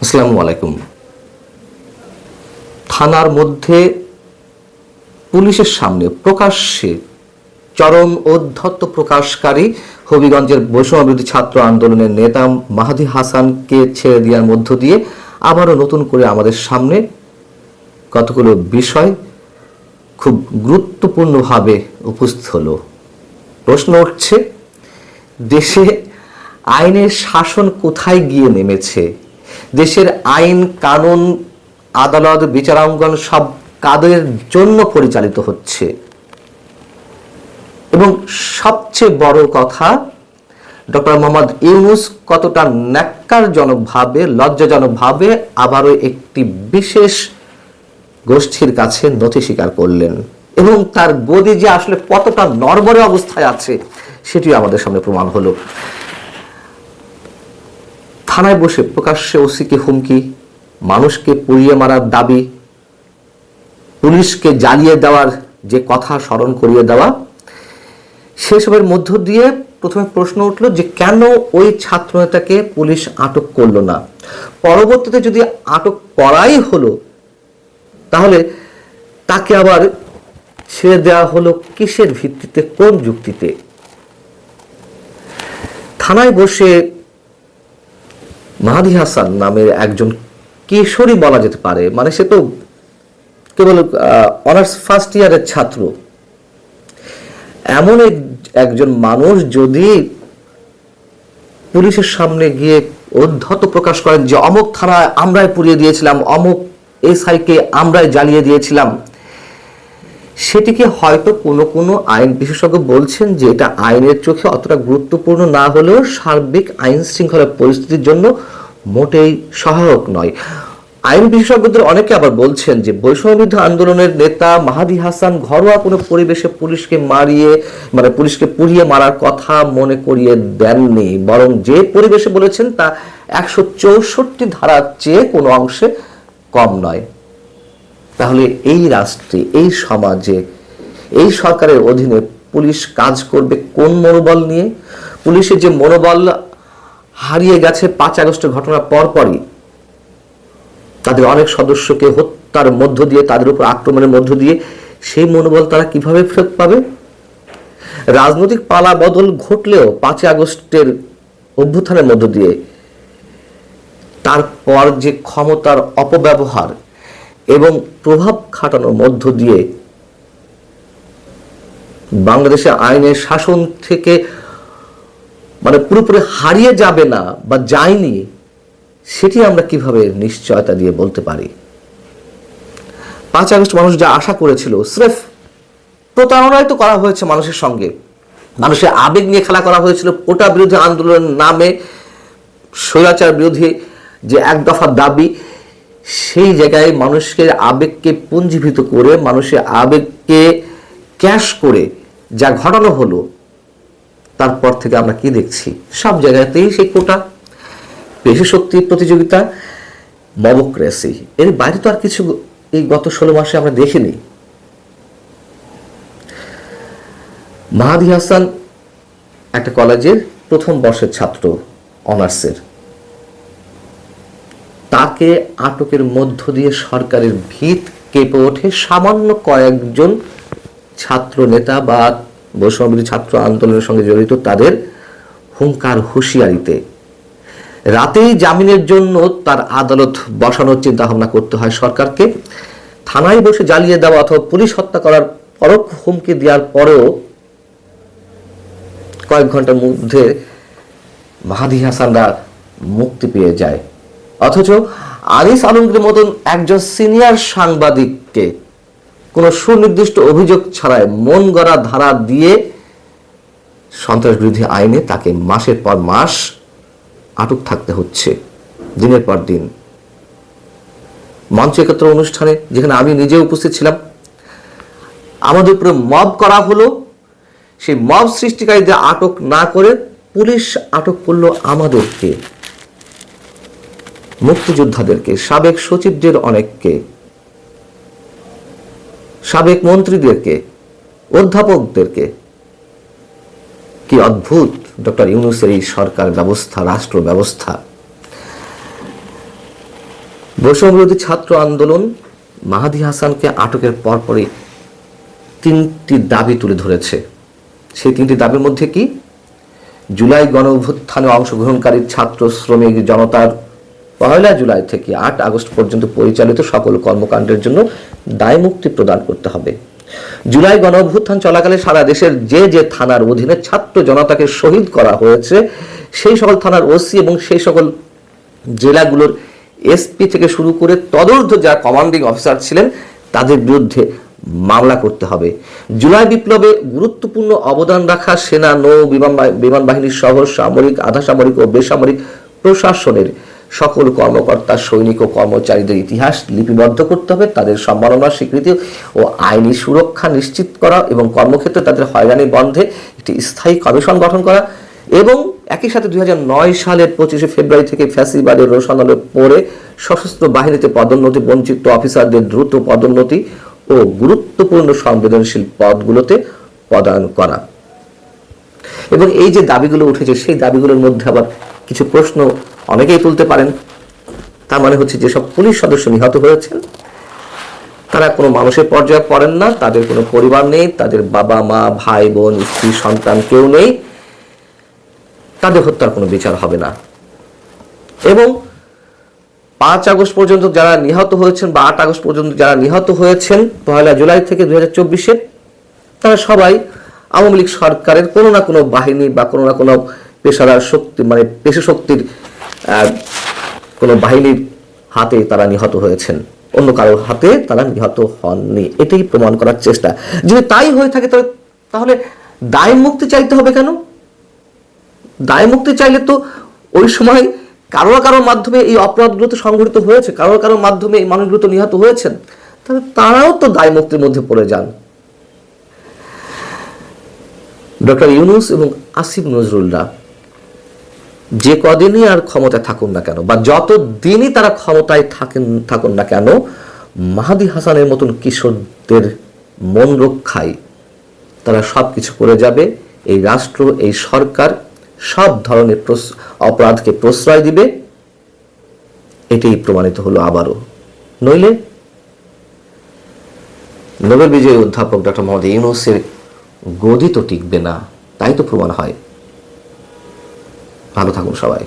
আসসালামু আলাইকুম। থানার মধ্যে পুলিশের সামনে প্রকাশ্যে চরম ঔদ্ধত্য প্রকাশকারী হবিগঞ্জের বৈষম্যবিরোধী ছাত্র আন্দোলনের নেতা মাহাদী হাসানকে ছেড়ে দেওয়ার মধ্য দিয়ে আবারও নতুন করে আমাদের সামনে কতগুলো বিষয় খুব গুরুত্বপূর্ণভাবে উপস্থিত হলো। প্রশ্ন উঠছে, দেশে আইনের শাসন কোথায় গিয়ে নেমেছে? দেশের আইন কানুন আদালত বিচারাঙ্গন সব কাদের জন্য পরিচালিত হচ্ছে? এবং সবচেয়ে বড় কথা, ডক্টর মোহাম্মদ ইউনূস কতটা ন্যাক্কারজনকভাবে লজ্জাজনকভাবে আবারও একটি বিশেষ গোষ্ঠীর কাছে নথি স্বীকার করলেন এবং তার গদি যে আসলে কতটা নড়বড়ে অবস্থায় আছে সেটিও আমাদের সামনে প্রমাণ হলো। থানায় বসে প্রকাশ্যে ওসিকে হুমকি, মানুষকে পুড়িয়ে মারার দাবি, পুলিশকে জ্বালিয়ে দেওয়ার যে কথা স্মরণ করিয়ে দেওয়া, সেসবের মধ্য দিয়ে প্রথমে প্রশ্ন উঠল যে কেন ওই ছাত্রনেতাকে পুলিশ আটক করলো না? পরবর্তীতে যদি আটক করাই হলো তাহলে তাকে আবার ছেড়ে দেওয়া হলো কিসের ভিত্তিতে, কোন যুক্তিতে? থানায় বসে মাহাদী হাসান নামের একজন কিশোরী বলা যেতে পারে, মানে সে তো কেবল অনার্স ফার্স্ট ইয়ারের ছাত্র, এমন একজন মানুষ যদি পুলিশের সামনে গিয়ে ঔদ্ধত্য প্রকাশ করেন যে অমুক থানায় আমরাই পুড়িয়ে দিয়েছিলাম, অমুক এসআইকে আমরাই জ্বালিয়ে দিয়েছিলাম, সেটিকে হয়তো কোনো কোনো আইন বিশেষজ্ঞ বলছেন যে এটা আইনের চোখে অতটা গুরুত্বপূর্ণ না হলেও সার্বিক আইন শৃঙ্খলা পরিস্থিতির জন্য মোটেই সহায়ক নয়। আইন বিশেষজ্ঞদের অনেকে আবার বলছেন যে বৈষম্যবিরোধী আন্দোলনের নেতা মাহাদী হাসান ঘরোয়া কোনো পরিবেশে পুলিশকে পুলিশকে পুড়িয়ে মারার কথা মনে করিয়ে দেননি, বরং যে পরিবেশে বলেছেন তা 164 ধারার চেয়ে কোনো অংশে কম নয়। তাহলে এই রাষ্ট্রে, এই সমাজে, এই সরকারের অধীনে পুলিশ কাজ করবে কোন মনোবল নিয়ে? পুলিশের যে মনোবল হারিয়ে গেছে 5 আগস্টের ঘটনার পরপরই, তাদের অনেক সদস্যকে হত্যার মধ্য দিয়ে, তাদের উপর আক্রমণের মধ্য দিয়ে, সেই মনোবল তারা কিভাবে ফেরত পাবে? রাজনৈতিক পালা বদল ঘটলেও 5 আগস্টের অভ্যুত্থানের মধ্য দিয়ে তারপর যে ক্ষমতার অপব্যবহার এবং প্রভাব খাটানোর মধ্য দিয়ে বাংলাদেশের আইনের শাসন থেকে পুরোপুরি হারিয়ে যাবে না বা যায়নি, সেটি আমরা কিভাবে নিশ্চয়তা দিয়ে বলতে পারি? 5 আগস্ট মানুষ যা আশা করেছিল, স্রেফ প্রতারণাই তো করা হয়েছে মানুষের সঙ্গে, মানুষের আবেগ নিয়ে খেলা করা হয়েছিল। কোটা বিরোধী আন্দোলনের নামে স্বৈরাচার বিরোধী যে এক দফা দাবি, সেই জায়গায় মানুষের আবেগকে পুঞ্জীভূত করে, মানুষের আবেগকে ক্যাশ করে যা ঘটানো হলো, তারপর থেকে আমরা কি দেখছি? সব জায়গাতেই সেই কোটা, পেশি শক্তির প্রতিযোগিতা, মবক্রেসি, এর বাইরে তো আর কিছু এই গত 16 মাসে আমরা দেখিনি। মাহাদী হাসান একটা কলেজের প্রথম বর্ষের ছাত্র, অনার্সের, তাকে আটকের মধ্য দিয়ে সরকারের ভিত কেঁপে ওঠে সামান্য কয়েকজন ছাত্র নেতা বা বৈষম্যবিরোধী ছাত্র আন্দোলনের সঙ্গে জড়িত তাদের হুঙ্কার হুঁশিয়ারিতে। রাতেই জামিনের জন্য তার আদালত বসানোর চিন্তা ভাবনা করতে হয় সরকারকে। থানায় বসে জ্বালিয়ে দেওয়া অথবা পুলিশ হত্যা করার পরোক্ষ হুমকি দেওয়ার পরেও কয়েক ঘন্টার মধ্যে মাহাদী হাসানরা মুক্তি পেয়ে যায়। অথচ আনিস আলমগীরের মতন একজন সিনিয়র সাংবাদিককে কোনো সুনির্দিষ্ট অভিযোগ ছাড়াই মন গড়া ধারা দিয়ে সন্ত্রাস বিরোধী আইনে তাকে মাসের পর মাস আটক থাকতে হচ্ছে, দিনের পর দিন। মঞ্চ একত্র অনুষ্ঠানে, যেখানে আমি নিজে উপস্থিত ছিলাম, আমাদের উপরে মব করা হলো। সেই মব সৃষ্টিকারীদের আটক না করে পুলিশ আটক করলো আমাদেরকে, মুক্তিযোদ্ধাদেরকে, সাবেক সচিবদের অনেককে, সাবেক মন্ত্রীদেরকে, অধ্যাপকদেরকে। কি অদ্ভুত ডক্টর ইউনূসের এই সরকার ব্যবস্থা, রাষ্ট্র ব্যবস্থা। বৈষম্যবিরোধী ছাত্র আন্দোলন মাহাদী হাসানকে আটকের পরপরই 3টি দাবি তুলে ধরেছে। সেই 3টি দাবির মধ্যে কি? জুলাই গণ অভ্যুত্থানে অংশগ্রহণকারী ছাত্র শ্রমিক জনতার 1 জুলাই থেকে 8 আগস্ট পর্যন্ত পরিচালিত সকল কর্মকাণ্ডের জন্য দায় মুক্তি প্রদান করতে হবে। জুলাই গণ অভ্যুত্থান চলাকালে সারা দেশের যে যে থানার অধীনে ছাত্র জনতাকে শহীদ করা হয়েছে সেই সকল থানার ওসি এবং সেই সকল জেলাগুলোর এসপি থেকে শুরু করে তদূর্ধ্ব যারা কমান্ডিং অফিসার ছিলেন তাদের বিরুদ্ধে মামলা করতে হবে। জুলাই বিপ্লবে গুরুত্বপূর্ণ অবদান রাখা সেনা, নৌ, বিমান বাহিনীর সহ সামরিক, আধা সামরিক ও বেসামরিক প্রশাসনের সকল কর্মকর্তা, সৈনিক ও কর্মচারীদের ইতিহাস লিপিবদ্ধ করতে হবে, তাদের সম্মাননা, স্বীকৃতি ও আইনি সুরক্ষা নিশ্চিত করা এবং কর্মক্ষেত্রে তাদের হয়রানি বন্ধে একটি স্থায়ী কমিশন গঠন করা এবং একই সাথে 2009 সালের 25 ফেব্রুয়ারি থেকে ফ্যাসিবাদের রোষানলে পড়ে সশস্ত্র বাহিনীতে পদোন্নতি বঞ্চিত অফিসারদের দ্রুত পদোন্নতি ও গুরুত্বপূর্ণ সংবেদনশীল পদগুলোতে পদায়ন করা। এবং এই যে দাবিগুলো উঠেছে সেই দাবিগুলোর মধ্যে আবার কিছু প্রশ্ন অনেকেই তুলতে পারেন। তার মানে হচ্ছে যেসব পুলিশ সদস্য নিহত হয়েছেন তারা কোনো মানুষের পর্যায়ে পড়েন না, তাদের কোনো পরিবার নেই, তাদের বাবা মা, ভাই বোন, স্ত্রী, সন্তান কেউ নেই, তাদের হত্যার কোনো বিচার হবে না। এবং 5 আগস্ট পর্যন্ত যারা নিহত হয়েছেন বা 8 আগস্ট পর্যন্ত যারা নিহত হয়েছেন 1 জুলাই থেকে 2024-এ তারা সবাই আওয়ামী লীগ সরকারের কোনো না কোনো বাহিনী বা কোনো না কোনো পেশাদার শক্তি মানে পেশা শক্তির কোনো বাহিনীর হাতে তারা নিহত হয়েছেন, অন্য কারোর হাতে তারা নিহত হননি। এটাই প্রমাণ করার চেষ্টা। যদি তাই হয়ে থাকে তাহলে দায় মুক্তি চাইতে হবে কেন? দায় মুক্তি চাইলে তো ওই সময় কারোর মাধ্যমে এই অপরাধগুলো তো সংঘটিত হয়েছে, কারোর মাধ্যমে এই মানুষগুলো তো নিহত হয়েছেন, তাহলে তারাও তো দায় মুক্তির মধ্যে পড়ে যান। ডক্টর ইউনূস এবং আসিফ নজরুলরা যে কদিনই আর ক্ষমতায় থাকুন না কেন বা যত দিনই তারা ক্ষমতায় থাকুন না কেন, মাহাদী হাসানের মতন কিশোরদের মন রক্ষায় তারা সবকিছু করে যাবে। এই রাষ্ট্র, এই সরকার সব ধরনের অপরাধকে প্রশ্রয় দিবে। এটাই প্রমাণিত হলো আবারও। নইলে নোবেল বিজয়ী অধ্যাপক ডক্টর মোহাম্মদ ইউনূসের গদি তো টিকবে না, তাই তো প্রমাণ হয়। ভালো থাকুন সবাই।